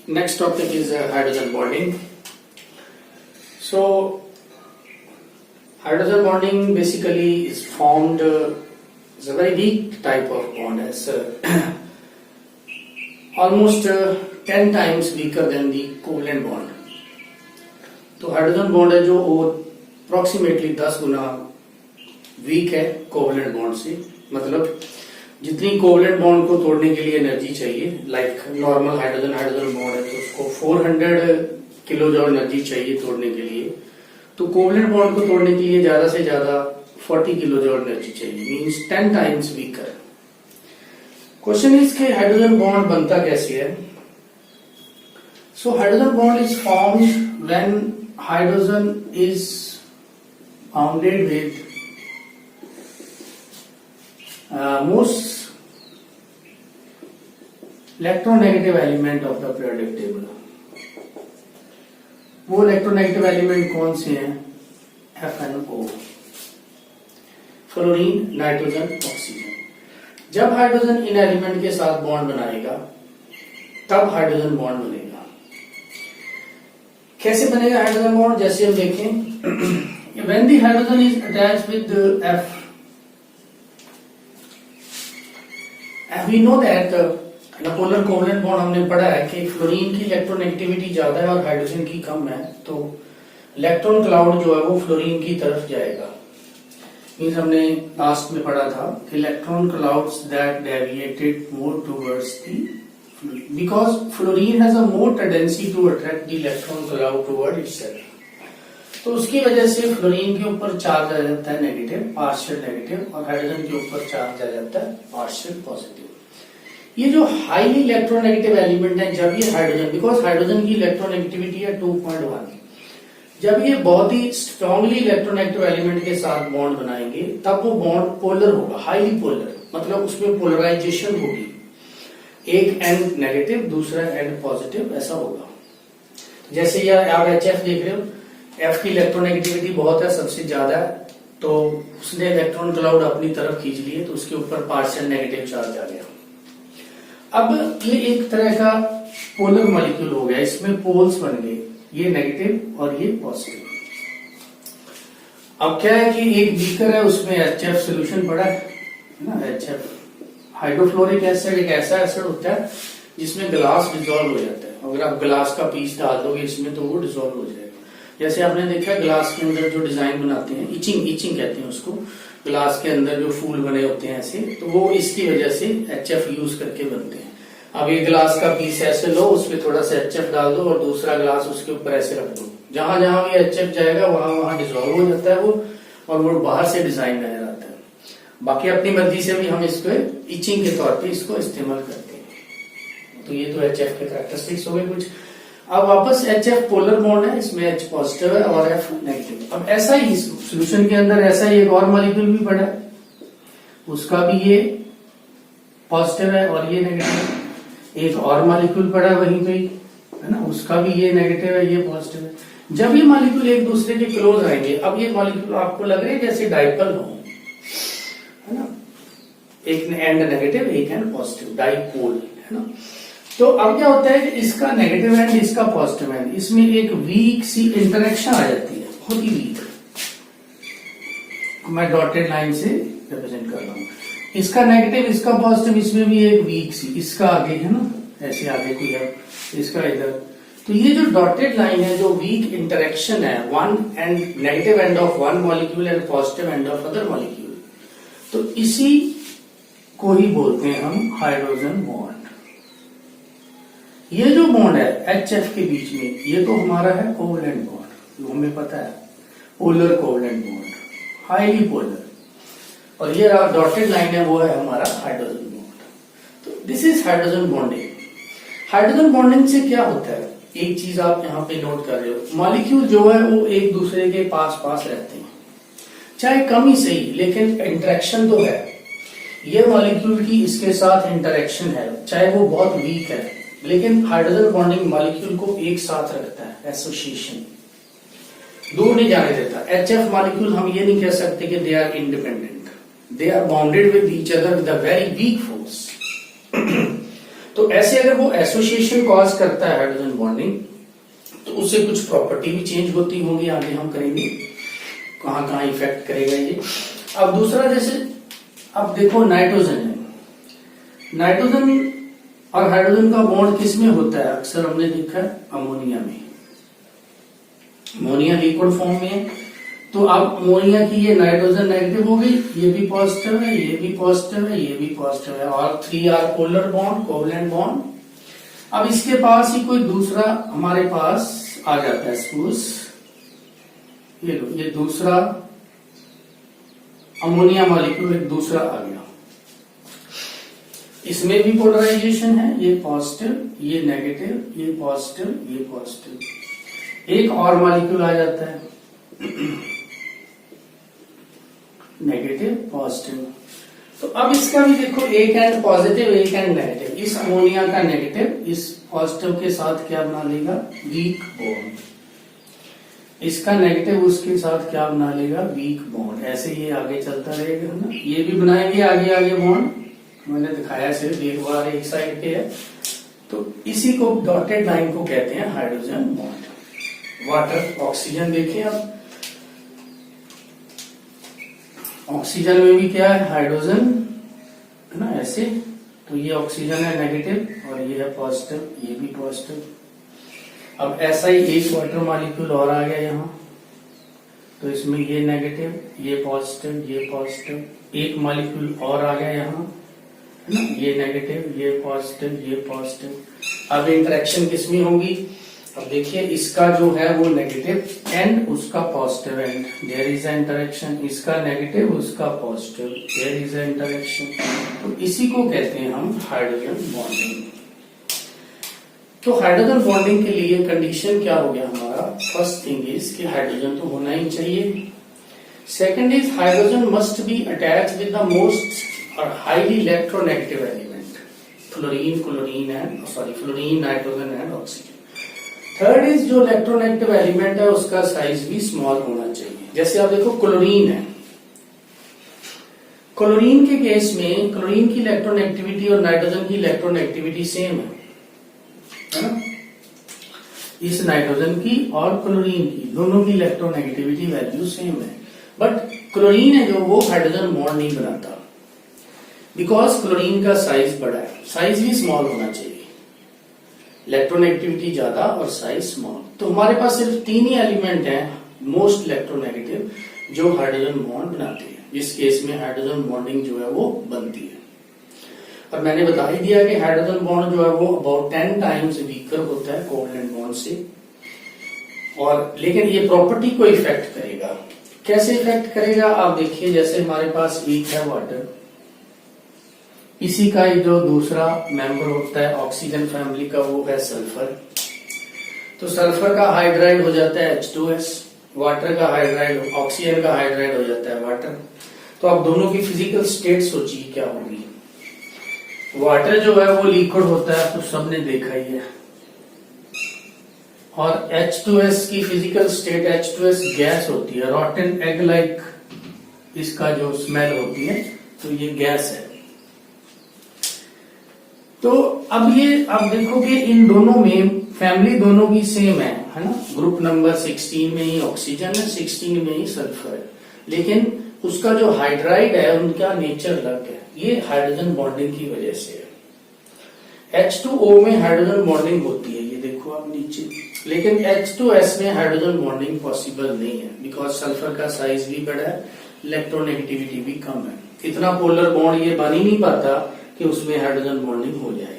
Next topic is hydrogen bonding. So, hydrogen bonding basically is formed, is a very weak type of bond. It's almost 10 times weaker than the covalent bond. तो hydrogen bond है जो वो approximately 10 गुना week है covalent bond से. मतलब जितनी covalent bond को तोड़ने के लिए एनर्जी चाहिए, लाइक नॉर्मल हाइड्रोजन बॉन्ड है तो उसको 400 किलो जॉल एनर्जी चाहिए तोड़ने के लिए, तो कोवलेंट बॉन्ड को तोड़ने के लिए ज्यादा से ज्यादा 40 किलो जॉल एनर्जी चाहिए, means 10 times weaker. Question is कि हाइड्रोजन बॉन्ड बनता कैसे है. So hydrogen bond is formed when hydrogen is bounded with most electronegative element of the periodic table. वो इलेक्ट्रोनेगेटिव एलिमेंट कौन से हैं? FnO, fluorine, nitrogen, oxygen. जब हाइड्रोजन इन एलिमेंट के साथ बॉन्ड बनाएगा तब हाइड्रोजन बॉन्ड बनेगा. कैसे बनेगा हाइड्रोजन बॉन्ड? जैसे हम देखें, when the hydrogen is attached with F, we know that polar covalent bond हमने पढ़ा है कि फ्लोरीन की इलेक्ट्रोनेगेटिविटी ज्यादा है और हाइड्रोजन की कम है, तो इलेक्ट्रॉन क्लाउड जो है वो फ्लोरीन की तरफ जाएगा. मींस हमने लास्ट में पढ़ा था electron clouds that deviated more towards the, because fluorine has a more tendency to attract the electron cloud toward itself. तो उसकी वजह से फ्लोरीन के ऊपर चार्ज आ जाता है नेगेटिव, पार्शियल नेगेटिव, और हाइड्रोजन के ऊपर चार्ज आ जाता है पार्शियल पॉजिटिव. ये जो हाईली इलेक्ट्रोनेगेटिव एलिमेंट है, जब ये हाइड्रोजन, बिकॉज हाइड्रोजन की इलेक्ट्रोनेगेटिविटी है 2.1, जब ये बहुत ही स्ट्रांगली इलेक्ट्रोनेगेटिव एलिमेंट के साथ बॉन्ड बनाएंगे तब वो बॉन्ड पोलर होगा, हाईली पोलर, मतलब उसमें पोलराइजेशन होगी, एक एंड नेगेटिव दूसरा एंड पॉजिटिव, ऐसा होगा. जैसे ये आप HF देख रहे हो, F की इलेक्ट्रोनेगेटिविटी बहुत है, सबसे ज्यादा है, तो उसने इलेक्ट्रॉन क्लाउड अपनी तरफ खींच लिए तो उसके ऊपर पार्शियल नेगेटिव चार्ज आ गया. अब ये एक तरह का पोलर मॉलिक्यूल हो गया, इसमें पोल्स बन गए, ये नेगेटिव और ये पॉजिटिव. अब क्या है कि एक बीकर है, उसमें HF सोल्यूशन पड़ा है ना. HF हाइड्रोफ्लोरिक एसिड एक ऐसा एसिड होता है जिसमें ग्लास डिसॉल्व हो जाता है. अगर आप ग्लास का पीस डाल दोगे इसमें तो वो डिसॉल्व हो जाएगा. जैसे आपने देखा ग्लास के अंदर जो डिजाइन बनाते हैं, इचिंग कहते हैं उसको, ग्लास के अंदर जो फूल बने होते हैं ऐसे, तो वो इसकी वजह से HF यूज करके बनते हैं. अब ये ग्लास का पीस ऐसे लो, उसमें थोड़ा सा HF डाल दो और दूसरा ग्लास उसके ऊपर ऐसे रख दो, जहां जहां भी HF जाएगा वहां वहां डिसॉल्व हो जाता है वो, और वो बाहर से डिजाइन नजर आता है. बाकी अपनी मर्जी से भी हम इसको इचिंग के तौर पे इसको इस्तेमाल करते हैं. तो ये तो HF के कैरेक्टरिस्टिक्स हो गए कुछ. अब वापस HF पोलर बॉन्ड है, इसमें H पॉजिटिव है और F नेगेटिव. अब ऐसा ही सॉल्यूशन के अंदर ऐसा ही एक और मॉलिक्यूल भी पड़ा है, उसका भी ये पॉजिटिव है और ये नेगेटिव. एक और मॉलिक्यूल पड़ा है वहीं पे, है ना, उसका भी ये नेगेटिव है, ये पॉजिटिव है. जब ये मॉलिक्यूल एक दूसरे के क्लोज आएंगे, अब ये मॉलिक्यूल आपको लग रहे हैं जैसे डाइपोल हो, है ना, एक एंड नेगेटिव एक एंड पॉजिटिव, डाइपोल, है ना. तो अब क्या होता है कि इसका नेगेटिव एंड इसका पॉजिटिव एंड, इसमें एक वीक सी इंटरेक्शन आ जाती है, बहुत ही वीक. मैं डॉटेड लाइन से रिप्रेजेंट कर रहा हूं. इसका नेगेटिव इसका पॉजिटिव, इसमें भी एक वीक सी, इसका आगे है ना, ऐसे आगे कोई है, इसका इधर. तो ये जो डॉटेड लाइन है, जो वीक इंटरेक्शन है, one and negative end of one molecule and positive end of other molecule, तो इसी को ही बोलते हैं हम हाइड्रोजन बॉन्ड. ये जो बॉन्ड है HF के बीच में, ये तो हमारा है कोवलेंट बॉन्ड, जो हमें पता है, polar covalent bond, highly polar. और ये डॉटेड लाइन है, वो है हमारा हाइड्रोजन बॉन्ड. तो this is hydrogen bonding. Hydrogen bonding से क्या होता है, एक चीज आप यहाँ पे नोट कर रहे हो, मॉलिक्यूल जो है वो एक दूसरे के पास पास रहते हैं, चाहे कम ही सही, लेकिन इंटरेक्शन तो है. ये मॉलिक्यूल की इसके साथ इंटरेक्शन है, चाहे वो बहुत वीक है, लेकिन हाइड्रोजन बॉन्डिंग मॉलिक्यूल को एक साथ रखता है, एसोसिएशन, दूर नहीं जाने देता. HF मॉलिक्यूल हम ये नहीं कह सकते कि they are independent, they are bounded with each other with a very weak force. तो ऐसे अगर वो एसोसिएशन कॉज करता है हाइड्रोजन बॉन्डिंग, तो उससे कुछ प्रॉपर्टी भी चेंज होती होंगी, आगे हम करेंगे कहां कहां इफेक्ट करेगा ये। अब दूसरा, जैसे अब देखो नाइट्रोजन है, नाइट्रोजन और हाइड्रोजन का बॉन्ड किस में होता है? अक्सर हमने देखा है अमोनिया में, अमोनिया लिक्विड फॉर्म में है। तो अब अमोनिया की ये नाइट्रोजन नेगेटिव हो गई, ये भी पॉजिटिव है, ये भी पॉजिटिव है, ये भी पॉजिटिव है, और 3 are polar bond, covalent bond. अब इसके पास ही कोई दूसरा हमारे पास आ जाता है, सपोज ये लो, ये दूसरा अमोनिया मॉलिक्यूल एक दूसरा आ गया, इसमें भी पोलराइजेशन है, ये पॉजिटिव, ये नेगेटिव, ये पॉजिटिव, ये पॉजिटिव। एक और मॉलिक्यूल आ जाता है नेगेटिव पॉजिटिव। तो अब इसका भी देखो, एक एंड पॉजिटिव, एक एंड नेगेटिव। इस अमोनिया का नेगेटिव इस पॉजिटिव के साथ क्या बना लेगा? Weak bond. इसका नेगेटिव उसके साथ क्या बना लेगा? Weak bond. ऐसे ये आगे चलता रहेगा ना, ये भी बनाएंगे आगे आगे बॉन्ड। मैंने दिखाया सिर्फ एक बार एक साइड पे है। तो इसी को डॉटेड लाइन को कहते हैं हाइड्रोजन बॉन्ड। वाटर, ऑक्सीजन देखें अब, ऑक्सीजन में भी क्या है? हाइड्रोजन है ना, ऐसे। तो ये ऑक्सीजन है नेगेटिव और ये है पॉजिटिव, ये भी पॉजिटिव। अब ऐसा ही एक वाटर मॉलिक्यूल और आ गया यहाँ, तो इसमें ये नेगेटिव, ये पॉजिटिव, ये पॉजिटिव। एक मॉलिक्यूल और आ गया यहाँ, है ना, ये नेगेटिव, ये पॉजिटिव, ये पॉजिटिव। अब इंटरेक्शन किसमें होगी? अब देखिए, इसका जो है वो नेगेटिव एंड उसका positive end, there is interaction. इसका नेगेटिव, उसका पॉजिटिव, देयर इज इंटरेक्शन। तो इसी को कहते हैं हम हाइड्रोजन बॉन्डिंग। तो हाइड्रोजन बॉन्डिंग के लिए कंडीशन क्या हो गया हमारा? फर्स्ट थिंग इज कि हाइड्रोजन तो होना ही चाहिए। Second is hydrogen must be attach with the most और highly electronegative element, fluorine, chlorine and fluorine, nitrogen and oxygen. Third is जो इलेक्ट्रोनेगेटिव एलिमेंट है उसका साइज भी स्मॉल होना चाहिए। जैसे आप देखो क्लोरीन है, क्लोरीन के केस में क्लोरीन की इलेक्ट्रोनेगेटिविटी और नाइट्रोजन की इलेक्ट्रोनेगेटिविटी सेम है ना? इस नाइट्रोजन की और क्लोरीन की दोनों की इलेक्ट्रोनेगेटिविटी वैल्यू सेम है, बट क्लोरीन है जो वो हाइड्रोजन बॉन्ड नहीं बनाता, बिकॉज क्लोरीन का साइज बड़ा है। साइज भी स्मॉल होना चाहिए, इलेक्ट्रोनेगेटिविटी ज्यादा और साइज स्मॉल। तो हमारे पास सिर्फ 3 ही एलिमेंट हैं मोस्ट इलेक्ट्रोनेगेटिव जो हाइड्रोजन बॉन्ड बनाते हैं, जिस केस में हाइड्रोजन बॉन्डिंग जो है वो बनती है। और मैंने बता ही दिया कि हाइड्रोजन बॉन्ड जो है वो अबाउट 10 टाइम्स वीकर होता है कोवलेंट बॉन्ड से। और लेकिन ये प्रॉपर्टी को इफेक्ट करेगा। कैसे इफेक्ट करेगा? आप देखिए, जैसे हमारे पास एक है वाटर, इसी का जो दूसरा मेंबर होता है ऑक्सीजन फैमिली का, वो है सल्फर। तो सल्फर का हाइड्राइड हो जाता है H2S, वाटर का हाइड्राइड, ऑक्सीजन का हाइड्राइड हो जाता है वाटर। तो आप दोनों की फिजिकल स्टेट सोचिए क्या होगी। वाटर जो है वो लिक्विड होता है, तो सबने देखा ही है। और H2S की फिजिकल स्टेट, H2S गैस होती है, रॉटन एग लाइक इसका जो स्मेल होती है, तो ये गैस है। तो अब देखोगे इन दोनों में फैमिली दोनों की सेम है ना? ग्रुप नंबर 16 में ही ऑक्सीजन है, 16 में ही सल्फर है, लेकिन उसका जो हाइड्राइड है उनका नेचर अलग है। ये हाइड्रोजन बॉन्डिंग की वजह से है। H2O में हाइड्रोजन बॉन्डिंग होती है, ये देखो आप नीचे, लेकिन H2S में हाइड्रोजन बॉन्डिंग पॉसिबल नहीं है, बिकॉज सल्फर का साइज भी बड़ा है, इलेक्ट्रोनेगेटिविटी भी कम है। इतना पोलर बॉन्ड ये बन ही नहीं पाता कि उसमें हाइड्रोजन बॉन्डिंग हो जाए।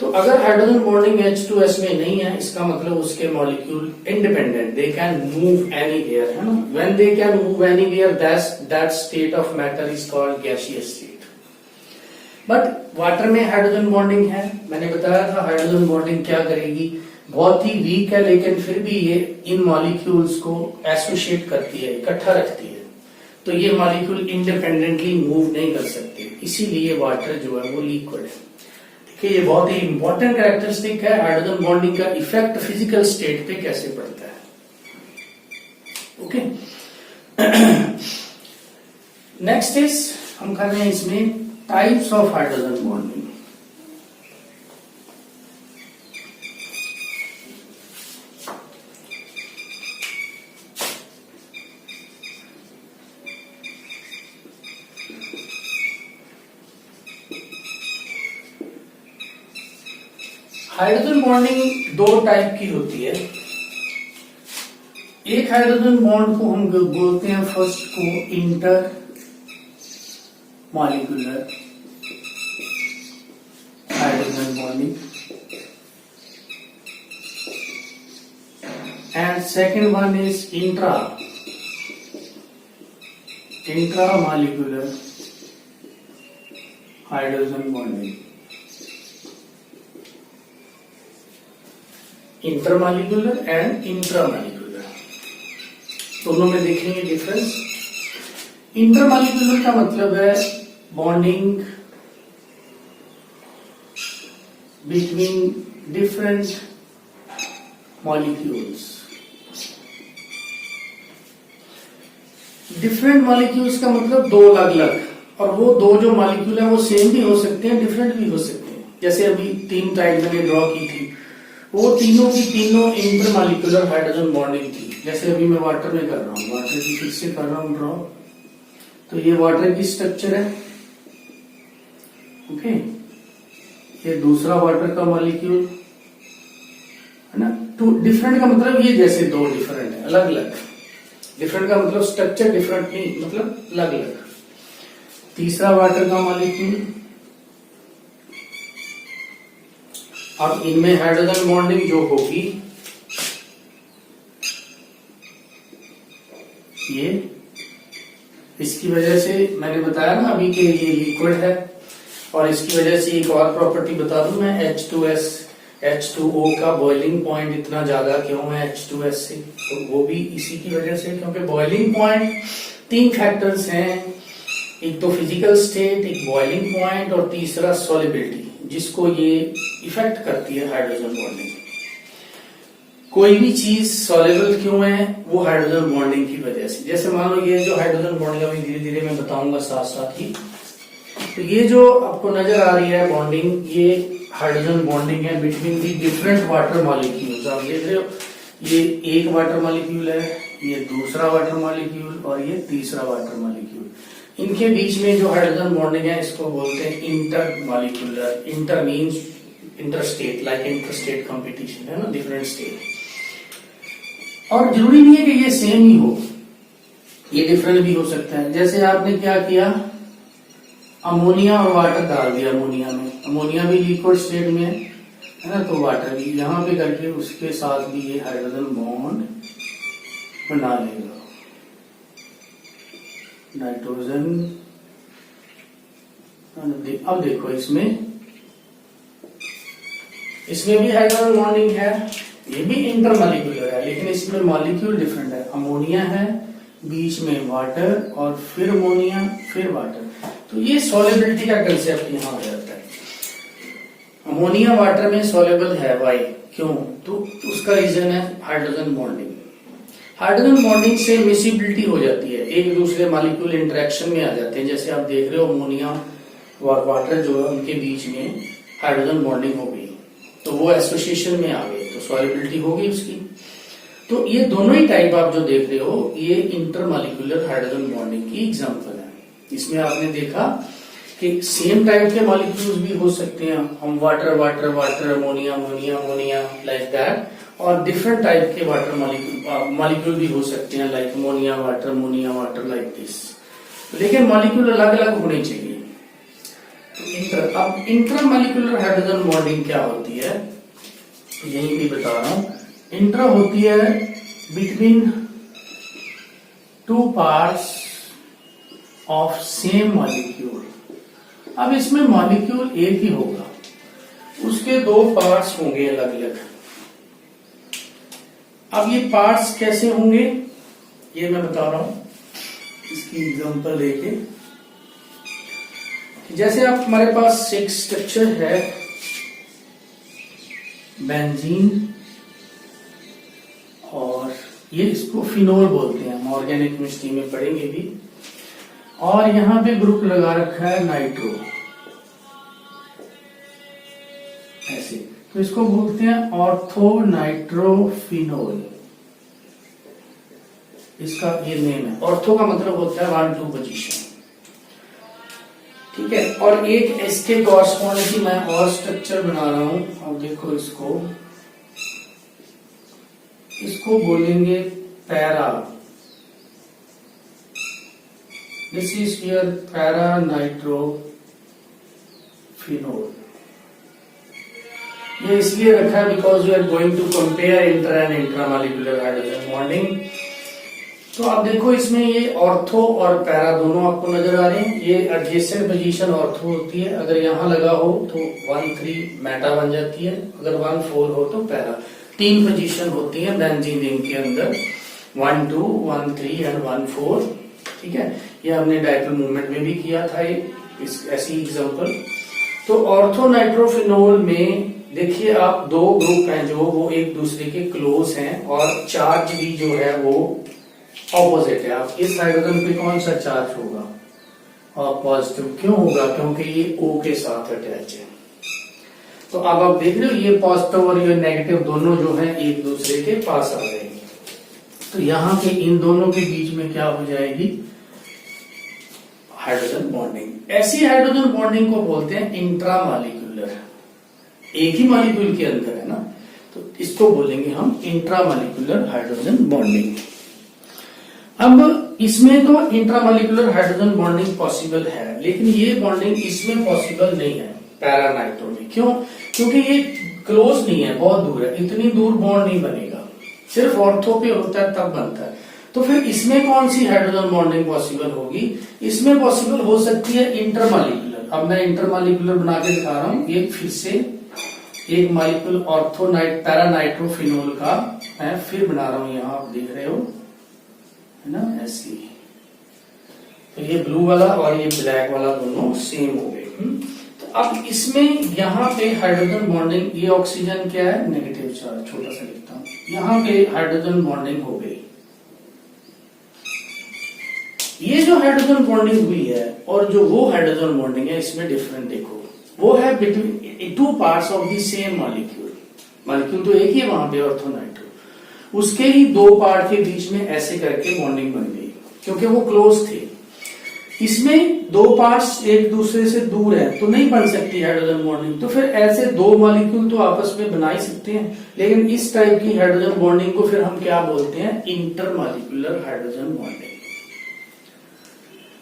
तो अगर हाइड्रोजन बॉन्डिंग H2S में नहीं है, इसका मतलब उसके molecule independent, they can move anywhere, है ना? When they can move anywhere, that state of matter is called gaseous state. But water में हाइड्रोजन बॉन्डिंग है, मैंने बताया था हाइड्रोजन बॉन्डिंग क्या करेगी, बहुत ही वीक है, लेकिन फिर भी ये इन मॉलिक्यूल्स को एसोसिएट करती है, इकट्ठा रखती है। तो ये मॉलिक्यूल इंडिपेंडेंटली मूव नहीं कर सकते, इसीलिए वाटर जो है वो लिक्विड है। देखिए, ये बहुत ही इंपॉर्टेंट कैरेक्टरिस्टिक है। हाइड्रोजन बॉन्डिंग का इफेक्ट फिजिकल स्टेट पे कैसे पड़ता है। ओके, नेक्स्ट इज हम कर रहे हैं इसमें types of hydrogen bonding. Hydrogen bonding दो टाइप की होती है। एक हाइड्रोजन बॉन्ड को हम बोलते हैं फर्स्ट को inter molecular hydrogen bonding, and second one is intra molecular hydrogen bonding. Intermolecular and intramolecular दोनों में देखेंगे डिफरेंस। इंटरमॉलिक्यूलर का मतलब है bonding between different molecules. Different molecules का मतलब दो अलग अलग, और वो दो जो मॉलिक्यूल है वो सेम भी हो सकते हैं, डिफरेंट भी हो सकते हैं। जैसे अभी तीन टाइप मैंने ड्रॉ की थी, वो तीनों की तीनों इंटरमॉलिक्यूलर हाइड्रोजन बॉन्डिंग थी। जैसे अभी मैं वाटर में कर रहा हूँ, वाटर की फिर से कर रहा हूँ ड्रॉ, तो ये वाटर की स्ट्रक्चर है, ओके। ये दूसरा वाटर का मॉलिक्यूल है ना। टू डिफरेंट का मतलब ये जैसे दो डिफरेंट है, अलग अलग। डिफरेंट का मतलब स्ट्रक्चर डिफरेंट नहीं, मतलब अलग अलग। तीसरा वाटर का मॉलिक्यूल, अब इनमें हाइड्रोजन बॉन्डिंग जो होगी ये, इसकी वजह से मैंने बताया ना अभी कि ये लिक्विड है, और इसकी वजह से एक और प्रॉपर्टी बता दूं मैं, H2S H2O का बॉइलिंग पॉइंट इतना ज्यादा क्यों है H2S से, तो वो भी इसी की वजह से, क्योंकि बॉइलिंग पॉइंट तीन फैक्टर्स हैं, एक तो फिजिकल स्टेट, एक बॉइलिंग पॉइंट, और तीसरा सॉलिबिलिटी, जिसको ये इफेक्ट करती है हाइड्रोजन बॉन्डिंग। कोई भी चीज सॉल्युबल क्यों है, वो हाइड्रोजन बॉन्डिंग की वजह से। जैसे मान लो ये जो हाइड्रोजन बॉन्डिंग अभी धीरे धीरे मैं बताऊंगा साथ साथ ही, तो ये जो आपको नजर आ रही है बॉन्डिंग, ये हाइड्रोजन बॉन्डिंग है between the different water molecules. आप देख रहे हो, ये एक वाटर मॉलिक्यूल है, ये दूसरा वाटर मॉलिक्यूल, और ये तीसरा वाटर मॉलिक्यूल। इनके बीच में जो हाइड्रोजन बॉन्डिंग है इसको बोलते हैं inter molecular. Inter means interstate, like interstate competition है ना, डिफरेंट स्टेट। और जरूरी नहीं है कि ये सेम ही हो, ये डिफरेंट भी हो सकता है। जैसे आपने क्या किया, अमोनिया और वाटर डाल दिया अमोनिया में, अमोनिया भी लिक्विड स्टेट में है ना, तो वाटर भी यहां पे करके उसके साथ भी ये हाइड्रोजन बॉन्ड बना लेगा। नाइट्रोजन, अब देखो इसमें भी हाइड्रोजन बॉन्डिंग है, ये भी इंटरमॉलिक्यूलर है, लेकिन इसमें मॉलिक्यूल डिफरेंट है। अमोनिया है, बीच में वाटर, और फिर अमोनिया, फिर वाटर। तो ये सॉल्युबिलिटी का कंसेप्ट यहाँ आ जाता है। अमोनिया वाटर में सॉल्युबल है, वाई, क्यों? तो उसका रीजन है हाइड्रोजन बॉन्डिंग। हाइड्रोजन बॉन्डिंग से मिसिबिलिटी हो जाती है, एक दूसरे मॉलिक्यूल इंटरेक्शन में आ जाते हैं। जैसे आप देख रहे हो अमोनिया और वाटर जो है उनके बीच में हाइड्रोजन बॉन्डिंग हो गई, तो वो एसोसिएशन में आ गए, तो सॉल्युबिलिटी होगी उसकी। तो ये दोनों ही टाइप आप जो देख रहे हो, ये इंटरमॉलिक्यूलर हाइड्रोजन बॉन्डिंग की एग्जांपल है। इसमें आपने देखा कि सेम टाइप के मॉलिक्यूल्स भी हो सकते हैं, हम water water water, ammonia ammonia ammonia, like that. और डिफरेंट टाइप के वाटर मॉलिक्यूल भी हो सकते हैं, like ammonia water, like this. लेकिन मॉलिक्यूल अलग अलग होने चाहिए। तो अब इंटरमॉलिक्यूलर हाइड्रोजन बॉन्डिंग क्या होती है, यही भी बता रहा हूं। इंटर होती है between two parts of same molecule. अब इसमें मॉलिक्यूल एक ही होगा, उसके दो पार्ट्स होंगे अलग अलग। अब ये पार्ट्स कैसे होंगे ये मैं बता रहा हूं, इसकी एग्जांपल लेके। जैसे आप हमारे पास एक स्ट्रक्चर है बेंजीन, और ये इसको फिनोल बोलते हैं, हम ऑर्गेनिक केमिस्ट्री में पढ़ेंगे भी। और यहां पे ग्रुप लगा रखा है नाइट्रो, ऐसे, तो इसको बोलते हैं ऑर्थो नाइट्रोफिनोल। इसका ये नेम है। ऑर्थो का मतलब होता है 1 2 पोजीशन। ठीक है। और एक इसके कॉरस्पॉन्डिंग मैं और स्ट्रक्चर बना रहा हूं। अब देखो इसको बोलेंगे para. This is your para nitrophenol. ये इसलिए रखा है because we are going to compare inter and intramolecular hydrogen bonding. तो आप देखो इसमें ये ऑर्थो और पैरा दोनों आपको नजर आ रहे हैं। ये एडजेसेंट पोजीशन ऑर्थो होती है, अगर यहाँ लगा हो तो 1,3 मेटा बन जाती है, अगर 1,4 हो तो पैरा। 3 पोजीशन होती है बेंजीन रिंग के अंदर, 1, 2, 1, 3 एंड 1, 4। ठीक है, ये हमने डायपोल मूवमेंट में भी किया था ऐसी एग्जाम्पल। तो ऑर्थो नाइट्रोफिनोल में देखिए आप 2 ग्रुप हैं जो वो एक दूसरे के क्लोज हैं और चार्ज भी जो है वो ऑपोजिट है। आप इस हाइड्रोजन पे कौन सा चार्ज होगा? और पॉजिटिव। क्यों होगा? क्योंकि ये O के साथ अटैच है। तो अब आप देख रहे हो ये पॉजिटिव और ये नेगेटिव दोनों जो है एक दूसरे के पास आ जाएंगे। तो यहाँ पे इन दोनों के बीच में क्या हो जाएगी? Hydrogen bonding. ऐसी हाइड्रोजन बॉन्डिंग को बोलते हैं इंट्रामॉलिक्यूलर। एक ही मॉलिक्यूल के अंदर है ना, तो इसको बोलेंगे हम इंट्रामॉलिक्यूलर हाइड्रोजन बॉन्डिंग। अब इसमें तो इंट्रामॉलिक्यूलर हाइड्रोजन बॉन्डिंग पॉसिबल है, लेकिन ये बॉन्डिंग इसमें पॉसिबल नहीं है पैरा नाइट्रो में। क्यों? क्योंकि ये क्लोज नहीं है, बहुत दूर है, इतनी दूर बॉन्ड नहीं बनेगा, सिर्फ ऑर्थो पे होता है तब बनता है। तो फिर इसमें कौन सी हाइड्रोजन बॉन्डिंग पॉसिबल होगी? इसमें पॉसिबल हो सकती है इंटरमॉलिक्यूलर। अब मैं इंटरमॉलिक्यूलर बना के दिखा रहा हूं। ये फिर से एक मॉलिक्यूल पैरा नाइट्रोफिनोल का मैं फिर बना रहा हूं, यहां आप देख रहे हो है ना, ऐसी। तो ये ब्लू वाला और ये ब्लैक वाला दोनों सेम हो गए। तो अब इसमें यहाँ पे हाइड्रोजन बॉन्डिंग, ये ऑक्सीजन क्या है? नेगेटिव चार्ज, छोटा सा लिखता हूं। यहाँ पे हाइड्रोजन बॉन्डिंग हो गई। ये जो हाइड्रोजन बॉन्डिंग हुई है और जो वो हाइड्रोजन बॉन्डिंग है, इसमें डिफरेंट देखो, वो है between 2 parts of the same molecule. Molecule तो एक ही है वहां पे, ऑर्थो नाइट्रो। उसके ही 2 पार्ट के बीच में ऐसे करके बॉन्डिंग बन गई, क्योंकि वो क्लोज थे। इसमें 2 पार्ट्स एक दूसरे से दूर है तो नहीं बन सकती हाइड्रोजन बॉन्डिंग। तो फिर ऐसे 2 मॉलिक्यूल तो आपस में बना ही सकते हैं, लेकिन इस टाइप की हाइड्रोजन बॉन्डिंग को फिर हम क्या बोलते हैं? Intermolecular hydrogen bonding.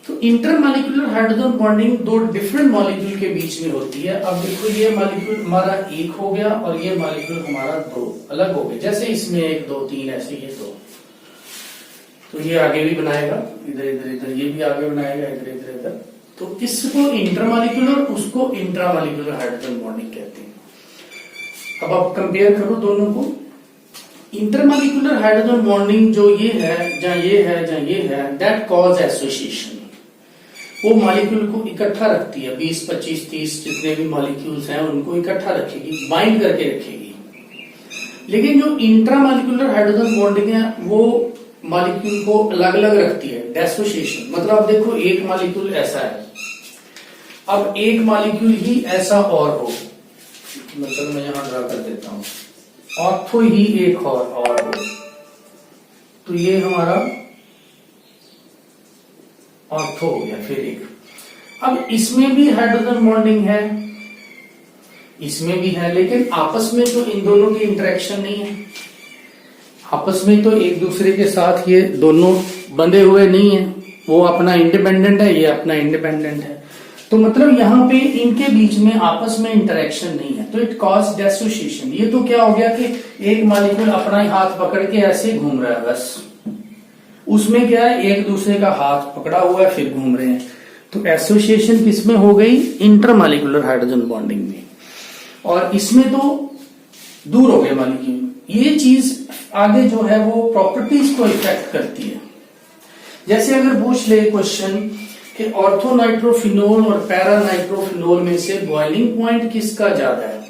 तो intermolecular hydrogen bonding 2 different molecule के बीच में होती है। अब देखो ये मॉलिक्यूल हमारा 1 हो गया और ये मॉलिक्यूल हमारा 2 अलग हो गए। जैसे इसमें 1, 2, 3 ऐसे ये 2। तो ये आगे भी बनाएगा, इधर इधर इधर, ये भी आगे बनाएगा, इधर इधर इधर। तो इसको इंटरमॉलिक्यूलर, उसको इंट्रामॉलिक्यूलर हाइड्रोजन बॉन्डिंग कहते हैं। अब आप कंपेयर करो दोनों को। इंटरमॉलिक्यूलर हाइड्रोजन बॉन्डिंग जो ये है, जहां ये है, जहां ये है, दैट कॉज एसोसिएशन। वो मॉलिक्यूल को इकट्ठा रखती है, 20, 25, 30 जितने भी मॉलिक्यूल्स हैं उनको इकट्ठा रखेगी, बाइंड करके रखेगी। लेकिन जो इंट्रामॉलिक्यूलर हाइड्रोजन बॉन्डिंग है वो मॉलिक्यूल को अलग अलग रखती है, डिसोसिएशन। मतलब आप देखो एक मॉलिक्यूल ऐसा है, अब एक मॉलिक्यूल ही ऐसा और हो, मतलब मैं यहां ड्रा कर देता हूं, ऑर्थो ही एक और हो, तो ये हमारा ऑर्थो हो गया। फिर एक, अब इसमें भी हाइड्रोजन बॉन्डिंग है, इसमें भी है, लेकिन आपस में तो इन दोनों की इंटरेक्शन नहीं है। आपस में तो एक दूसरे के साथ ये दोनों बंधे हुए नहीं है, वो अपना इंडिपेंडेंट है, ये अपना इंडिपेंडेंट है। तो मतलब यहाँ पे इनके बीच में आपस में इंटरेक्शन नहीं है, तो इट कॉज डिसोसिएशन। ये तो क्या हो गया कि एक मॉलिक्यूल अपना ही हाथ पकड़ के ऐसे घूम रहा है बस, उसमें क्या है एक दूसरे का हाथ पकड़ा हुआ है फिर घूम रहे हैं। तो एसोसिएशन किसमें हो गई? इंटरमॉलिक्यूलर हाइड्रोजन बॉन्डिंग में। और इसमें तो दूर हो गए मॉलिक्यूल। ये चीज आगे जो है वो प्रॉपर्टीज को इफेक्ट करती है। जैसे अगर पूछ ले क्वेश्चन कि ऑर्थो नाइट्रोफिनोल और पैरा नाइट्रोफिनोल में से बॉइलिंग पॉइंट किसका ज्यादा है?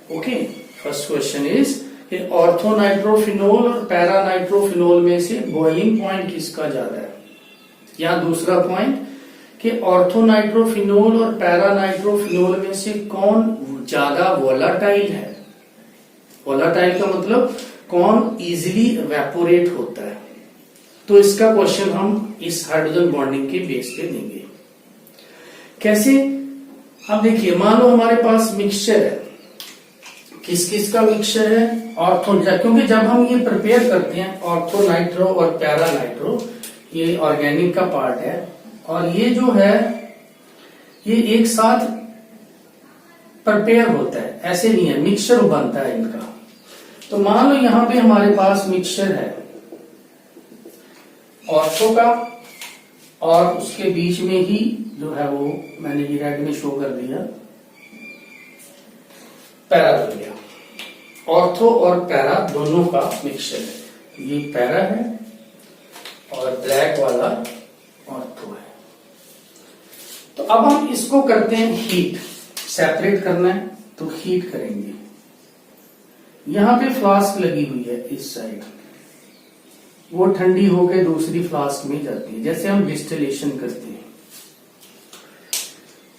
ओके, फर्स्ट क्वेश्चन इज कि ऑर्थो नाइट्रोफिनोल और पैरा नाइट्रोफिनोल में से बॉइलिंग पॉइंट किसका ज्यादा है? या दूसरा पॉइंट कि ऑर्थो नाइट्रोफिनोल और पैरा नाइट्रोफिनोल में से कौन ज्यादा वोलाटाइल है? वोलाटाइल का मतलब कौन इजीली इवेपोरेट होता है। तो इसका क्वेश्चन हम इस हाइड्रोजन बॉन्डिंग के बेस पे देंगे। कैसे? अब देखिए, मान लो हमारे पास मिक्सचर है, किस किस का मिक्सचर है? ऑर्थो, क्योंकि जब हम ये प्रिपेयर करते हैं ऑर्थो नाइट्रो और पैरा नाइट्रो, ये ऑर्गेनिक का पार्ट है, और ये जो है ये एक साथ प्रिपेयर होता है, ऐसे नहीं है, मिक्सचर बनता है इनका। तो मान लो यहां पे हमारे पास मिक्सचर है ऑर्थो का, और उसके बीच में ही जो है वो मैंने ये रेड में शो कर दिया, पैरा बन गया। ऑर्थो और पैरा दोनों का मिक्सचर है, ये पैरा है और ब्लैक वाला ऑर्थो है। तो अब हम इसको करते हैं हीट, सेपरेट करना है तो हीट करेंगे। यहां पे फ्लास्क लगी हुई है इस साइड, वो ठंडी होकर दूसरी फ्लास्क में जाती है, जैसे हम डिस्टिलेशन करते हैं।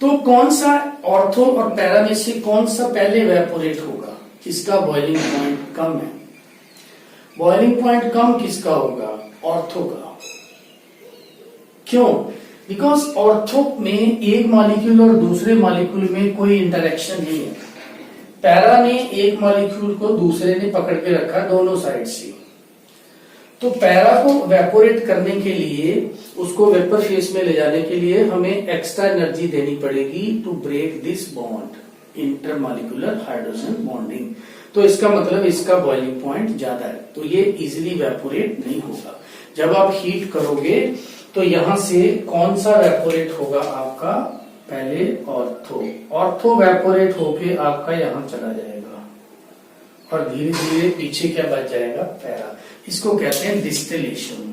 तो कौन सा ऑर्थो और पैरा में से कौन सा पहले इवेपोरेट होगा? किसका बॉइलिंग पॉइंट कम है? बॉइलिंग पॉइंट कम किसका होगा? ऑर्थो का। क्यों? बिकॉज ऑर्थो में एक मॉलिक्यूल और दूसरे मॉलिक्यूल में कोई इंटरेक्शन नहीं है। पैरा ने एक मॉलिक्यूल को दूसरे ने पकड़ के रखा दोनों साइड से, तो पैरा को इवेपोरेट करने के लिए, उसको वेपर फेस में ले जाने के लिए हमें एक्स्ट्रा एनर्जी देनी पड़ेगी to break this bond, intermolecular hydrogen bonding. तो इसका मतलब इसका बॉइलिंग पॉइंट ज्यादा है, तो ये इजिली इवेपोरेट नहीं होगा। जब आप हीट करोगे तो यहां से कौन सा इवेपोरेट होगा आपका? पहले ऑर्थो, ऑर्थो इवेपोरेट होके आपका यहां चला जाएगा, और धीरे धीरे पीछे क्या बच जाएगा? पैरा। इसको कहते हैं डिस्टिलेशन।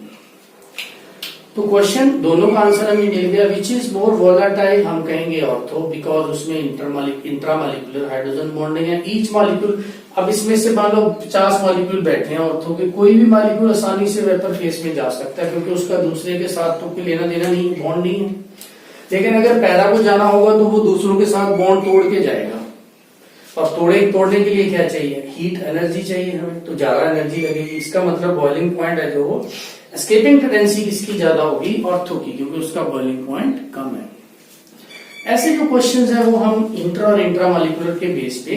तो क्वेश्चन दोनों का आंसर हमें मिल गया। Which is more volatile? हम कहेंगे ऑर्थो, बिकॉज उसमें इंट्रामॉलिक्यूलर हाइड्रोजन बॉन्डिंग है। ईच मॉलिक्यूल, अब इसमें से मान लो 50 मॉलिक्यूल बैठे हैं ऑर्थो के, कोई भी मॉलिक्यूल आसानी से वेपर फेस में जा सकता है, क्योंकि उसका दूसरे के साथ तो कोई लेना देना नहीं, बॉन्ड नहीं है। लेकिन अगर पैरा को जाना होगा तो वो दूसरों के साथ बॉन्ड तोड़ के जाएगा, और तोड़ने के लिए क्या चाहिए? हीट एनर्जी चाहिए हमें, तो ज्यादा एनर्जी लगेगी। इसका मतलब बॉइलिंग पॉइंट है जो एस्केपिंग टेंडेंसी किसकी ज्यादा होगी? ऑर्थो की, क्योंकि उसका बॉइलिंग पॉइंट कम है। ऐसे जो क्वेश्चंस है वो हम इंट्रा और इंट्रामॉलिक्यूलर के बेस पे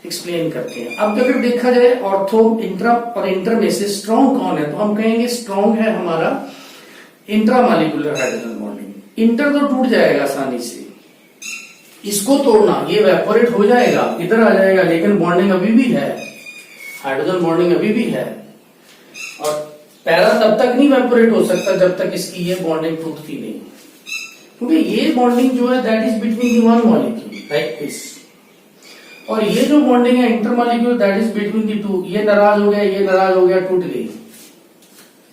एक्सप्लेन करते हैं। अब अगर देखा जाए ऑर्थो, इंट्रा और इंटर में से स्ट्रॉन्ग कौन है, तो हम कहेंगे स्ट्रॉन्ग है हमारा इंट्रामॉलिक्यूलर हाइड्रोजन बॉन्डिंग। इंटर तो टूट जाएगा आसानी से, इसको तोड़ना, ये इवेपोरेट हो जाएगा, इधर आ जाएगा, लेकिन बॉन्डिंग अभी भी है, हाइड्रोजन बॉन्डिंग अभी भी है। और पैरा तब तक नहीं इवेपोरेट हो सकता जब तक इसकी ये बॉन्डिंग टूटती नहीं, क्योंकि ये बॉन्डिंग जो है that is between the one molecule like this, और ये जो बॉन्डिंग है intermolecule that is between the two. ये नाराज हो गया, ये नाराज हो गया, टूट गई,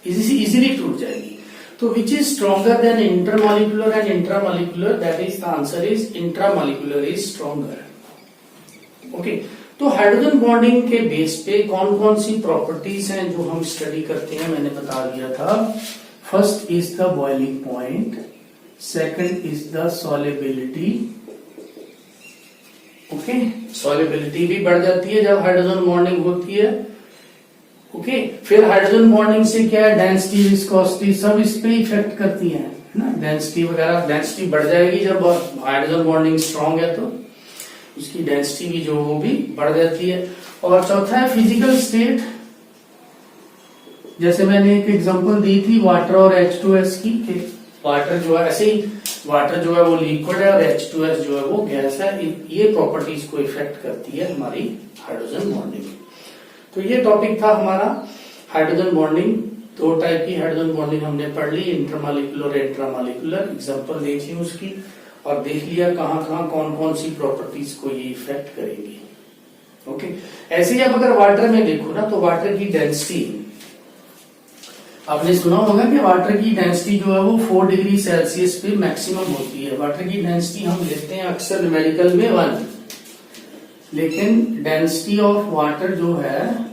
इजीली टूट जाएगी। तो which is stronger than intermolecular and intramolecular? That is the answer is intramolecular is stronger. Okay, तो हाइड्रोजन बॉन्डिंग के बेस पे कौन कौन सी प्रॉपर्टीज हैं जो हम स्टडी करते हैं, मैंने बता दिया था। First is the boiling point, second is the solubility. Okay, solubility भी बढ़ जाती है जब हाइड्रोजन बॉन्डिंग होती है। ओके, फिर हाइड्रोजन बॉन्डिंग से क्या है? डेंसिटी, विस्कोसिटी, सब इस पे इफेक्ट करती है ना। डेंसिटी वगैरह, डेंसिटी बढ़ जाएगी जब हाइड्रोजन बॉन्डिंग स्ट्रांग है, तो उसकी डेंसिटी भी जो वो भी बढ़ जाती है। और चौथा है फिजिकल स्टेट, जैसे मैंने एक एग्जांपल दी थी वाटर और H2S की, वाटर जो है ऐसे ही, वाटर जो है वो लिक्विड है और H2S जो है वो गैस है। ये प्रॉपर्टीज को इफेक्ट करती है हमारी हाइड्रोजन बॉन्डिंग। तो ये टॉपिक था हमारा हाइड्रोजन बॉन्डिंग। दो टाइप की हाइड्रोजन बॉन्डिंग हमने पढ़ ली, इंटरमॉलिक्यूलर और इंट्रामॉलिक्यूलर। एग्जांपल देखी उसकी और देख लिया कहाँ कहाँ कौन कौन सी प्रॉपर्टीज को ये इफेक्ट करेंगी। ओके, ऐसे ही अब अगर वाटर में देखो ना, तो वाटर की डेंसिटी, आपने सुना होगा कि वाटर की डेंसिटी जो है वो 4 डिग्री सेल्सियस पे मैक्सिमम होती है। वाटर की डेंसिटी हम लेते हैं अक्सर न्यूमेरिकल में 1, लेकिन डेंसिटी ऑफ वाटर जो है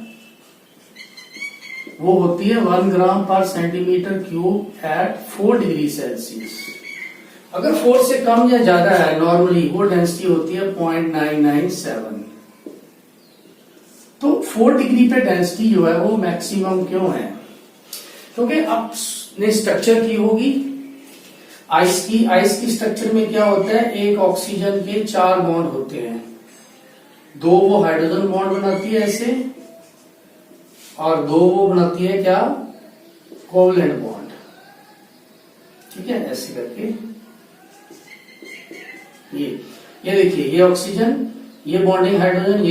वो होती है 1 ग्राम पर centimetre cube at 4 degree Celsius. अगर 4 से कम या ज्यादा है नॉर्मली, वो डेंसिटी होती है 0.997। तो 4 डिग्री पे डेंसिटी जो है वो मैक्सिमम क्यों है? क्योंकि आपने स्ट्रक्चर की होगी, आइस की स्ट्रक्चर में क्या होता है, एक ऑक्सीजन के 4 बॉन्ड होते हैं, 2 वो हाइड्रोजन बॉन्ड बनाती है ऐसे, और 2 वो बनाती है क्या, कोवलेंट बॉन्ड। ठीक है, ऐसे करके ये देखिए, ये ऑक्सीजन, ये बॉन्डिंग हाइड्रोजन,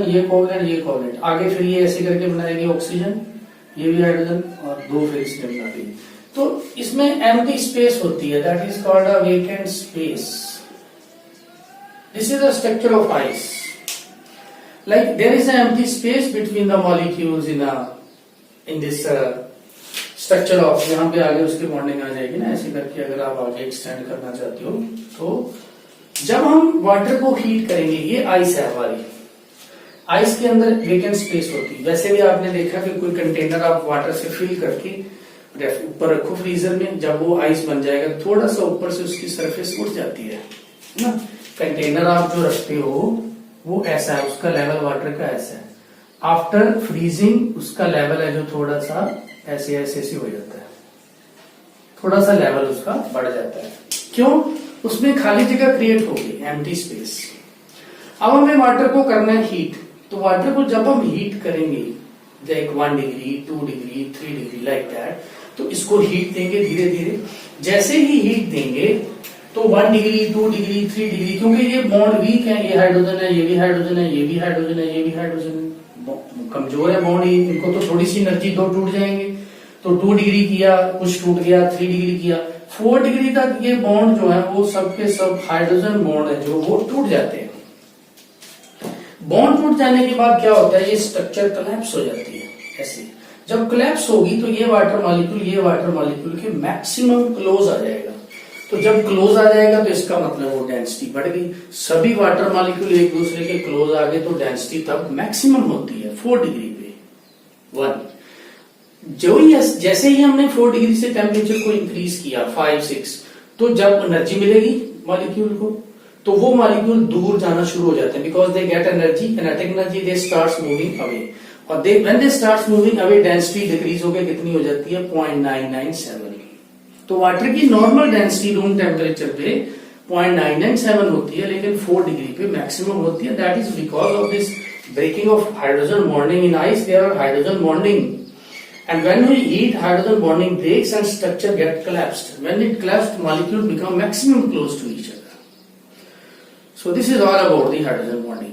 ये कोवलेंट, ये कोवलेंट, आगे फिर ये ऐसे करके बनाएगी ऑक्सीजन, ये भी हाइड्रोजन, और 2 फिर इसमें बना देगी। तो इसमें एम्प्टी स्पेस होती है, that is called a vacant space. This is the structure of ice, like there is an empty space between the molecules in this structure of, यहाँ पे आगे उसकी बॉन्डिंग आ जाएगी ना, ऐसे करके अगर आप आगे एक्सटेंड करना चाहते हो। तो जब हम वाटर को हीट करेंगे, ये आइस है हमारी, आइस के अंदर वेकेंट स्पेस होती है। वैसे भी आपने देखा कि कोई कंटेनर आप वाटर से फिल करके ऊपर रखो फ्रीजर में, जब वो आइस बन जाएगा थोड़ा सा ऊपर से उसकी सरफेस उठ जाती है ना। कंटेनर आप जो रखते हो वो ऐसा है, उसका लेवल वाटर का ऐसा है, आफ्टर फ्रीजिंग उसका लेवल है जो थोड़ा सा ऐसे ऐसे हो जाता है, थोड़ा सा लेवल उसका बढ़ जाता है। क्यों? उसमें खाली जगह क्रिएट होगी, एम्प्टी स्पेस। अब हमें वाटर को करना है हीट, तो वाटर को जब हम हीट करेंगे, like 1 degree 2 degree 3 degree like that, तो इसको हीट देंगे धीरे धीरे। जैसे ही हीट देंगे तो 1 डिग्री 2 डिग्री 3 डिग्री, क्योंकि ये बॉन्ड वीक है, ये हाइड्रोजन है, ये भी हाइड्रोजन है, ये भी हाइड्रोजन है, ये भी हाइड्रोजन है, कमजोर है बॉन्ड, इनको तो थोड़ी सी एनर्जी, 2 टूट जाएंगे। तो 2 डिग्री किया, कुछ टूट गया, 3 डिग्री किया, 4 डिग्री तक ये बॉन्ड जो है वो सबके सब हाइड्रोजन बॉन्ड है जो वो टूट जाते हैं। बॉन्ड टूट जाने के बाद क्या होता है, ये स्ट्रक्चर कोलैप्स हो जाती है ऐसे। जब कोलैप्स होगी तो ये वाटर मॉलिक्यूल के मैक्सिमम क्लोज आ जाएगा। तो जब क्लोज आ जाएगा तो इसका मतलब वो डेंसिटी बढ़ गई, सभी वाटर मॉलिक्यूल एक दूसरे के क्लोज आ गए, तो डेंसिटी तब मैक्सिमम होती है 4 डिग्री पे 1। जो ही जैसे ही हमने 4 डिग्री से टेम्परेचर को इंक्रीज किया 5 6, तो जब एनर्जी मिलेगी मॉलिक्यूल को, तो वो मॉलिक्यूल दूर जाना शुरू हो जाते हैं, because they get energy, kinetic energy, they starts moving away, और when they starts moving away density decrease होकर कितनी हो जाती है 0.997। तो वाटर की नॉर्मल डेंसिटी रूम टेम्परेचर पे 0.997 होती है, लेकिन 4 डिग्री पे मैक्सिमम होती है। That is because of this breaking of hydrogen bonding in ice, there are hydrogen bonding, and when we heat, hydrogen bonding breaks and structure get collapsed. When it collapsed, molecules become maximum close to each other. So this is all about the hydrogen bonding.